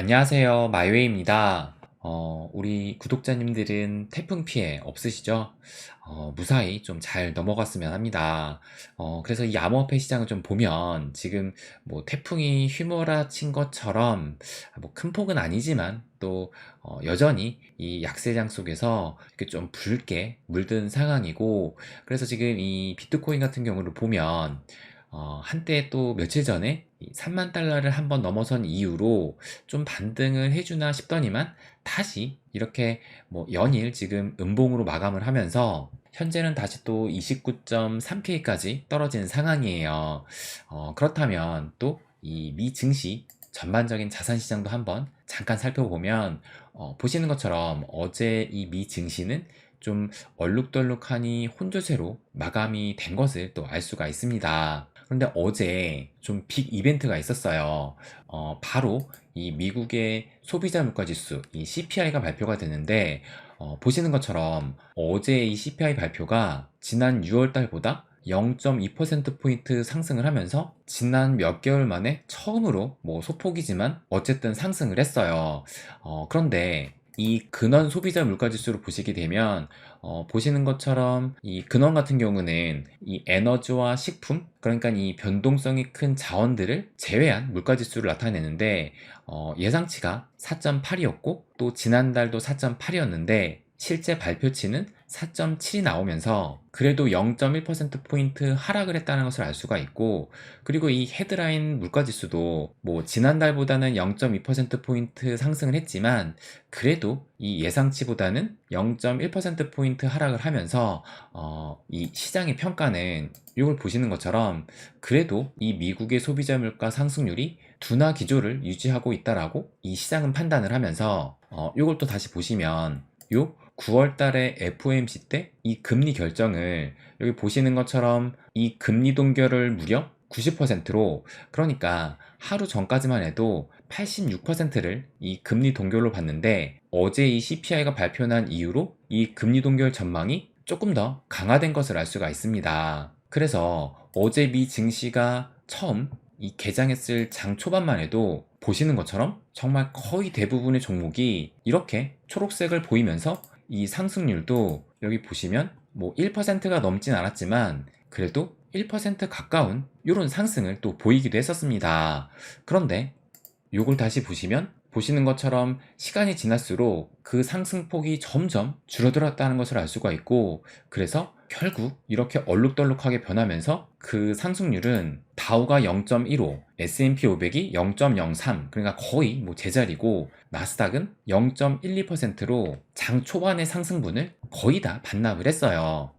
안녕하세요. 마이웨이입니다. 우리 구독자님들은 태풍 피해 없으시죠? 무사히 좀 잘 넘어갔으면 합니다. 그래서 이 암호화폐 시장을 좀 보면 지금 뭐 태풍이 휘몰아친 것처럼 뭐 큰 폭은 아니지만 또 여전히 이 약세장 속에서 이렇게 좀 붉게 물든 상황이고, 그래서 지금 이 비트코인 같은 경우를 보면 한때 또 며칠 전에 이 3만 달러를 한번 넘어선 이후로 좀 반등을 해주나 싶더니만 다시 이렇게 뭐 연일 지금 음봉으로 마감을 하면서 현재는 다시 또 29.3K까지 떨어진 상황이에요. 그렇다면 또 이 미 증시 전반적인 자산 시장도 한번 잠깐 살펴보면 보시는 것처럼 어제 이 미 증시는 좀 얼룩덜룩하니 혼조세로 마감이 된 것을 또 알 수가 있습니다. 그런데 어제 좀 빅 이벤트가 있었어요. 바로 이 미국의 소비자 물가 지수, 이 CPI가 발표가 되는데, 보시는 것처럼 어제 이 CPI 발표가 지난 6월 달보다 0.2%포인트 상승을 하면서 지난 몇 개월 만에 처음으로 뭐 소폭이지만 어쨌든 상승을 했어요. 그런데 이 근원 소비자 물가 지수를 보시게 되면 보시는 것처럼 이 근원 같은 경우는 이 에너지와 식품, 그러니까 이 변동성이 큰 자원들을 제외한 물가 지수를 나타내는데, 예상치가 4.8이었고 또 지난달도 4.8이었는데 실제 발표치는 4.7이 나오면서 그래도 0.1%포인트 하락을 했다는 것을 알 수가 있고, 그리고 이 헤드라인 물가지수도 뭐 지난달보다는 0.2%포인트 상승을 했지만 그래도 이 예상치보다는 0.1%포인트 하락을 하면서 이 시장의 평가는 이걸 보시는 것처럼 그래도 이 미국의 소비자 물가 상승률이 둔화 기조를 유지하고 있다라고 이 시장은 판단을 하면서 이걸 또 다시 보시면 요 9월 달에 FOMC 때 이 금리 결정을 여기 보시는 것처럼 이 금리 동결을 무려 90%로, 그러니까 하루 전까지만 해도 86%를 이 금리 동결로 봤는데 어제 이 CPI가 발표난 이후로 이 금리 동결 전망이 조금 더 강화된 것을 알 수가 있습니다. 그래서 어제 미 증시가 처음 이 개장했을 장 초반만 해도 보시는 것처럼 정말 거의 대부분의 종목이 이렇게 초록색을 보이면서 이 상승률도 여기 보시면 뭐 1%가 넘진 않았지만 그래도 1% 가까운 이런 상승을 또 보이기도 했었습니다. 그런데 요걸 다시 보시면 보시는 것처럼 시간이 지날수록 그 상승폭이 점점 줄어들었다는 것을 알 수가 있고, 그래서 결국 이렇게 얼룩덜룩하게 변하면서 그 상승률은 다우가 0.15, S&P 500이 0.03, 그러니까 거의 뭐 제자리고 나스닥은 0.12%로 장 초반의 상승분을 거의 다 반납을 했어요.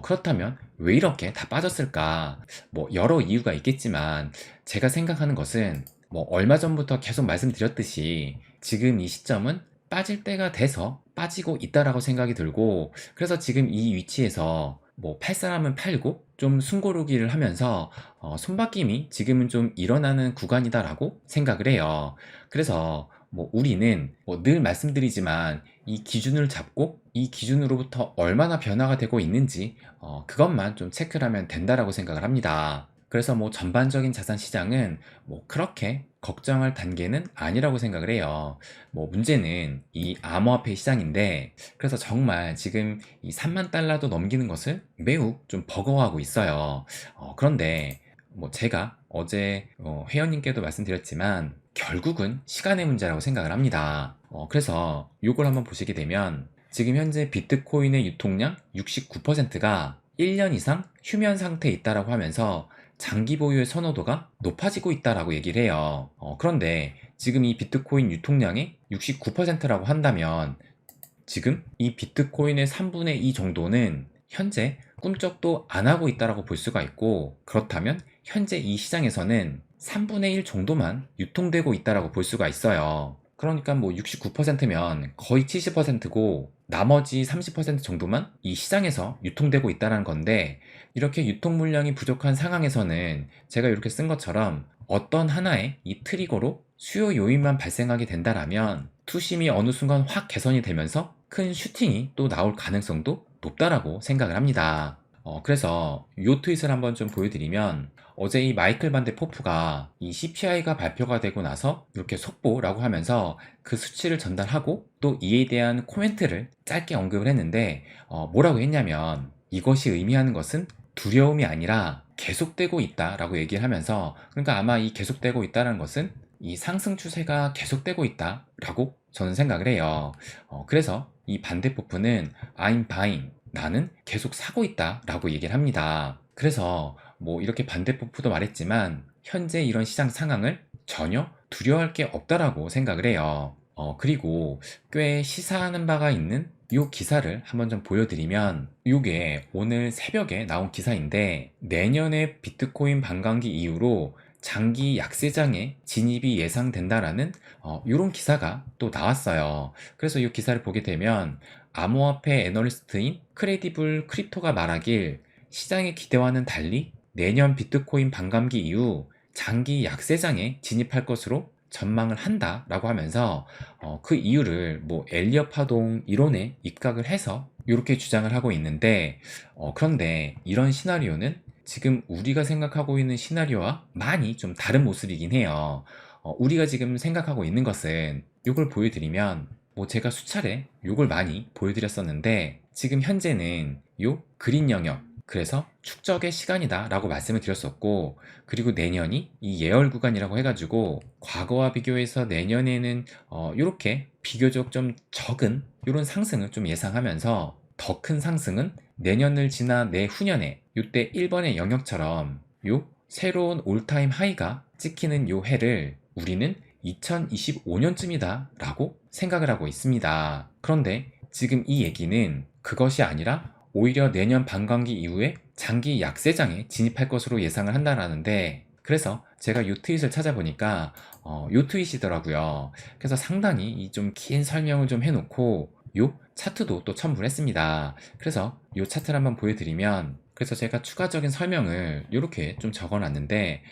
그렇다면 왜 이렇게 다 빠졌을까? 뭐 여러 이유가 있겠지만 제가 생각하는 것은 뭐 얼마 전부터 계속 말씀드렸듯이 지금 이 시점은 빠질 때가 돼서 빠지고 있다라고 생각이 들고, 그래서 지금 이 위치에서 뭐 팔 사람은 팔고 좀 숨고르기를 하면서 손바뀜이 지금은 좀 일어나는 구간이다라고 생각을 해요. 그래서 뭐 우리는 뭐 늘 말씀드리지만 이 기준을 잡고 이 기준으로부터 얼마나 변화가 되고 있는지 그것만 좀 체크를 하면 된다라고 생각을 합니다. 그래서 뭐 전반적인 자산 시장은 뭐 그렇게 걱정할 단계는 아니라고 생각을 해요. 뭐 문제는 이 암호화폐 시장인데, 그래서 정말 지금 이 3만 달러도 넘기는 것을 매우 좀 버거워하고 있어요. 그런데 뭐 제가 어제 회원님께도 말씀드렸지만 결국은 시간의 문제라고 생각을 합니다. 그래서 이걸 한번 보시게 되면 지금 현재 비트코인의 유통량 69%가 1년 이상 휴면 상태에 있다라고 하면서 장기 보유의 선호도가 높아지고 있다라고 얘기를 해요. 그런데 지금 이 비트코인 유통량의 69%라고 한다면 지금 이 비트코인의 3분의 2 정도는 현재 꿈쩍도 안 하고 있다라고 볼 수가 있고, 그렇다면 현재 이 시장에서는 3분의 1 정도만 유통되고 있다라고 볼 수가 있어요. 그러니까 뭐 69%면 거의 70%고 나머지 30% 정도만 이 시장에서 유통되고 있다는 건데, 이렇게 유통 물량이 부족한 상황에서는 제가 이렇게 쓴 것처럼 어떤 하나의 이 트리거로 수요 요인만 발생하게 된다라면 투심이 어느 순간 확 개선이 되면서 큰 슈팅이 또 나올 가능성도 높다라고 생각을 합니다. 그래서 요 트윗을 한번 좀 보여드리면 어제 이 마이클 반데 포프가 이 CPI가 발표가 되고 나서 이렇게 속보라고 하면서 그 수치를 전달하고 또 이에 대한 코멘트를 짧게 언급을 했는데 뭐라고 했냐면 이것이 의미하는 것은 두려움이 아니라 계속되고 있다라고 얘기를 하면서 그러니까 아마 이 계속되고 있다는 것은 이 상승 추세가 계속되고 있다라고 저는 생각을 해요. 그래서 이 반대 포프는 I'm buying 나는 계속 사고 있다라고 얘기를 합니다. 그래서 뭐 이렇게 반대 포프도 말했지만 현재 이런 시장 상황을 전혀 두려워할 게 없다라고 생각을 해요. 그리고 꽤 시사하는 바가 있는 이 기사를 한번 좀 보여드리면 이게 오늘 새벽에 나온 기사인데 내년에 비트코인 반감기 이후로 장기 약세장에 진입이 예상된다라는 이런 기사가 또 나왔어요. 그래서 이 기사를 보게 되면 암호화폐 애널리스트인 크레디블 크립토가 말하길 시장의 기대와는 달리 내년 비트코인 반감기 이후 장기 약세장에 진입할 것으로 전망을 한다라고 하면서 그 이유를 뭐 엘리엇 파동 이론에 입각을 해서 이렇게 주장을 하고 있는데 그런데 이런 시나리오는 지금 우리가 생각하고 있는 시나리오와 많이 좀 다른 모습이긴 해요. 우리가 지금 생각하고 있는 것은 이걸 보여드리면 뭐 제가 수차례 이걸 많이 보여드렸었는데 지금 현재는 요 그린 영역 그래서 축적의 시간이다 라고 말씀을 드렸었고 그리고 내년이 이 예열 구간이라고 해가지고 과거와 비교해서 내년에는 이렇게 비교적 좀 적은 이런 상승을 좀 예상하면서 더 큰 상승은 내년을 지나 내후년에 이때 1번의 영역처럼 요 새로운 올타임 하이가 찍히는 요 해를 우리는 2025년쯤이다 라고 생각을 하고 있습니다. 그런데 지금 이 얘기는 그것이 아니라 오히려 내년 반감기 이후에 장기 약세장에 진입할 것으로 예상을 한다라는데 그래서 제가 요 트윗을 찾아보니까 요 트윗이더라고요. 그래서 상당히 이 좀 긴 설명을 좀 해놓고 요 차트도 또 첨부를 했습니다. 그래서 요 차트를 한번 보여드리면 그래서 제가 추가적인 설명을 이렇게 좀 적어놨는데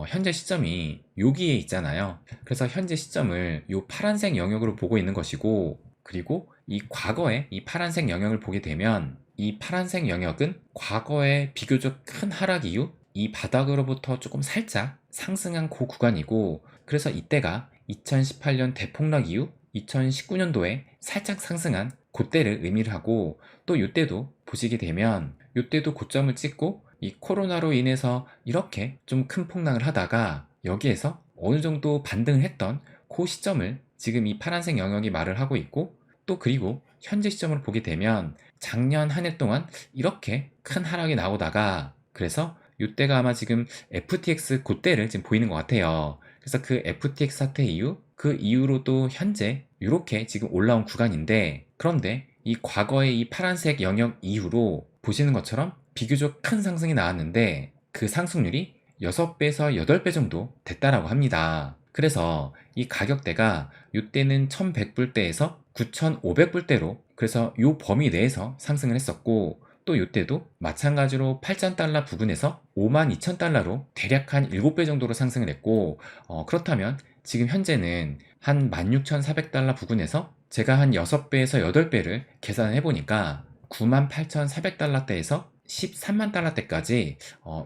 현재 시점이 여기에 있잖아요. 그래서 현재 시점을 요 파란색 영역으로 보고 있는 것이고 그리고 이 과거의 이 파란색 영역을 보게 되면 이 파란색 영역은 과거의 비교적 큰 하락 이후 이 바닥으로부터 조금 살짝 상승한 그 구간이고 그래서 이때가 2018년 대폭락 이후 2019년도에 살짝 상승한 그때를 의미를 하고 또 이때도 보시게 되면 이때도 고점을 찍고 이 코로나로 인해서 이렇게 좀 큰 폭락을 하다가 여기에서 어느 정도 반등을 했던 그 시점을 지금 이 파란색 영역이 말을 하고 있고 또 그리고 현재 시점을 보게 되면 작년 한 해 동안 이렇게 큰 하락이 나오다가 그래서 이때가 아마 지금 FTX 그때를 지금 보이는 것 같아요. 그래서 그 FTX 사태 이후 그 이후로도 현재 이렇게 지금 올라온 구간인데 그런데 이 과거의 이 파란색 영역 이후로 보시는 것처럼 비교적 큰 상승이 나왔는데 그 상승률이 6배에서 8배 정도 됐다라고 합니다. 그래서 이 가격대가 이때는 1100불대에서 9500불대로 그래서 이 범위 내에서 상승을 했었고 또 이때도 마찬가지로 8000달러 부근에서 52000달러로 대략 한 7배 정도로 상승을 했고 그렇다면 지금 현재는 한 16400달러 부근에서 제가 한 6배에서 8배를 계산을 해보니까 98,400달러대에서 13만 달러대까지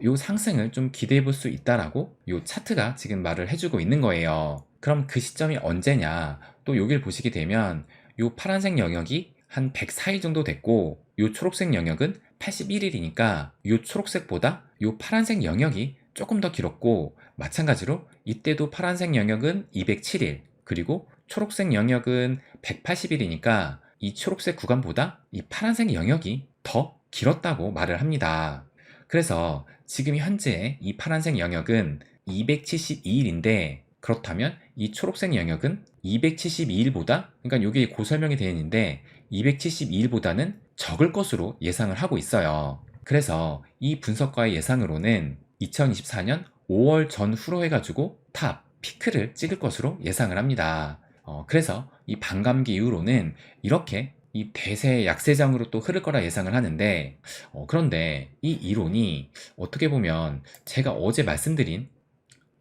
요 상승을 좀 기대해 볼 수 있다라고 요 차트가 지금 말을 해주고 있는 거예요. 그럼 그 시점이 언제냐? 또 여길 보시게 되면 요 파란색 영역이 한 104일 정도 됐고 요 초록색 영역은 81일이니까 요 초록색보다 요 파란색 영역이 조금 더 길었고 마찬가지로 이때도 파란색 영역은 207일 그리고 초록색 영역은 180일이니까 이 초록색 구간보다 이 파란색 영역이 더 길었다고 말을 합니다. 그래서 지금 현재 이 파란색 영역은 272일인데 그렇다면 이 초록색 영역은 272일보다 그러니까 이게 고설명이 되어 있는데 272일보다는 적을 것으로 예상을 하고 있어요. 그래서 이 분석가의 예상으로는 2024년 5월 전후로 해가지고 탑, 피크를 찍을 것으로 예상을 합니다. 그래서 이 반감기 이후로는 이렇게 이 대세 약세장으로 또 흐를 거라 예상을 하는데 그런데 이 이론이 어떻게 보면 제가 어제 말씀드린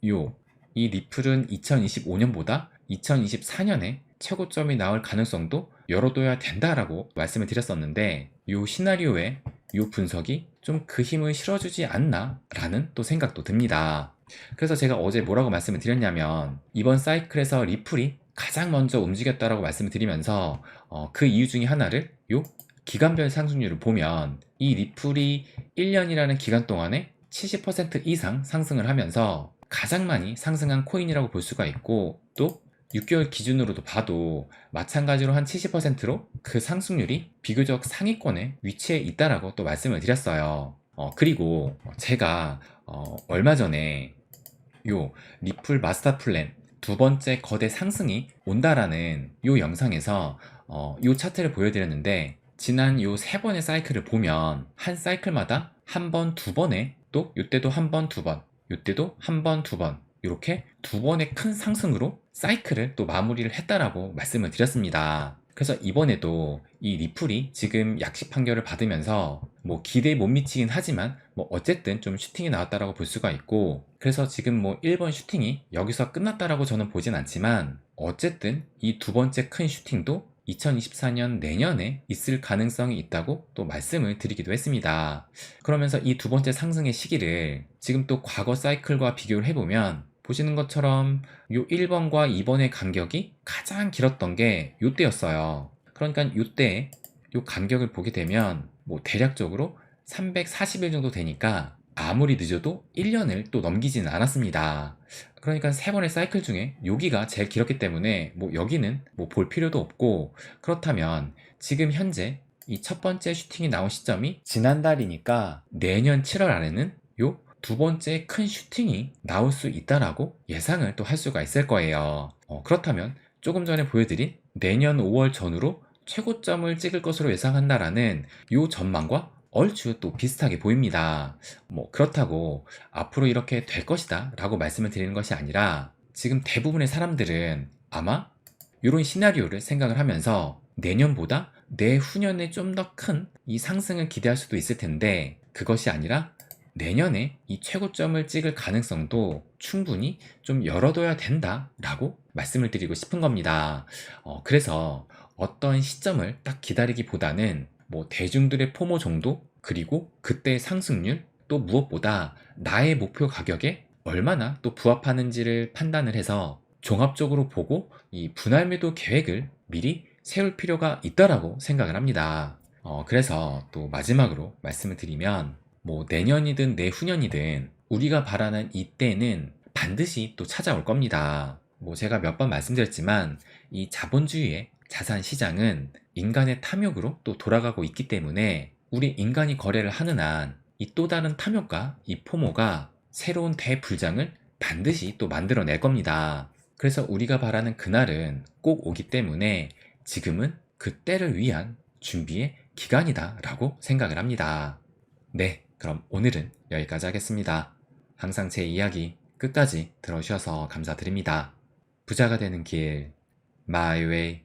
이 리플은 2025년보다 2024년에 최고점이 나올 가능성도 열어둬야 된다라고 말씀을 드렸었는데 이 시나리오의 이 분석이 좀 그 힘을 실어주지 않나 라는 또 생각도 듭니다. 그래서 제가 어제 뭐라고 말씀을 드렸냐면 이번 사이클에서 리플이 가장 먼저 움직였다라고 말씀을 드리면서 그 이유 중에 하나를 요 기간별 상승률을 보면 이 리플이 1년이라는 기간 동안에 70% 이상 상승을 하면서 가장 많이 상승한 코인이라고 볼 수가 있고, 또 6개월 기준으로도 봐도 마찬가지로 한 70%로 그 상승률이 비교적 상위권에 위치해 있다라고 또 말씀을 드렸어요. 그리고 제가 얼마 전에 요 리플 마스터 플랜 두 번째 거대 상승이 온다라는 요 영상에서 요 차트를 보여드렸는데, 지난 요 세 번의 사이클을 보면 한 사이클마다 한 번, 두 번에, 또 요때도 한 번, 두 번, 요때도 한 번, 두 번, 이렇게 두 번의 큰 상승으로 사이클을 또 마무리를 했다라고 말씀을 드렸습니다. 그래서 이번에도 이 리플이 지금 약식 판결을 받으면서 뭐 기대에 못 미치긴 하지만 뭐 어쨌든 좀 슈팅이 나왔다라고 볼 수가 있고, 그래서 지금 뭐 1번 슈팅이 여기서 끝났다라고 저는 보진 않지만 어쨌든 이 두 번째 큰 슈팅도 2024년 내년에 있을 가능성이 있다고 또 말씀을 드리기도 했습니다. 그러면서 이 두 번째 상승의 시기를 지금 또 과거 사이클과 비교를 해보면 보시는 것처럼 요 1번과 2번의 간격이 가장 길었던 게 요때였어요. 그러니까 요때 요 간격을 보게 되면 뭐 대략적으로 340일 정도 되니까 아무리 늦어도 1년을 또 넘기지는 않았습니다. 그러니까 세 번의 사이클 중에 여기가 제일 길었기 때문에 뭐 여기는 뭐 볼 필요도 없고, 그렇다면 지금 현재 이 첫 번째 슈팅이 나온 시점이 지난달이니까 내년 7월 안에는 요 두 번째 큰 슈팅이 나올 수 있다라고 예상을 또 할 수가 있을 거예요. 그렇다면 조금 전에 보여드린 내년 5월 전후로 최고점을 찍을 것으로 예상한다라는 요 전망과 얼추 또 비슷하게 보입니다. 뭐 그렇다고 앞으로 이렇게 될 것이다 라고 말씀을 드리는 것이 아니라, 지금 대부분의 사람들은 아마 이런 시나리오를 생각을 하면서 내년보다 내후년에 좀 더 큰 이 상승을 기대할 수도 있을 텐데, 그것이 아니라 내년에 이 최고점을 찍을 가능성도 충분히 좀 열어둬야 된다라고 말씀을 드리고 싶은 겁니다. 그래서 어떤 시점을 딱 기다리기보다는 뭐 대중들의 포모 정도, 그리고 그때의 상승률, 또 무엇보다 나의 목표 가격에 얼마나 또 부합하는지를 판단을 해서 종합적으로 보고 이 분할 매도 계획을 미리 세울 필요가 있다라고 생각을 합니다. 그래서 또 마지막으로 말씀을 드리면 뭐 내년이든 내후년이든 우리가 바라는 이때는 반드시 또 찾아올 겁니다. 뭐 제가 몇 번 말씀드렸지만 이 자본주의의 자산 시장은 인간의 탐욕으로 또 돌아가고 있기 때문에 우리 인간이 거래를 하는 한 이 또 다른 탐욕과 이 포모가 새로운 대불장을 반드시 또 만들어낼 겁니다. 그래서 우리가 바라는 그날은 꼭 오기 때문에 지금은 그 때를 위한 준비의 기간이다 라고 생각을 합니다. 네, 그럼 오늘은 여기까지 하겠습니다. 항상 제 이야기 끝까지 들어주셔서 감사드립니다. 부자가 되는 길, My Way.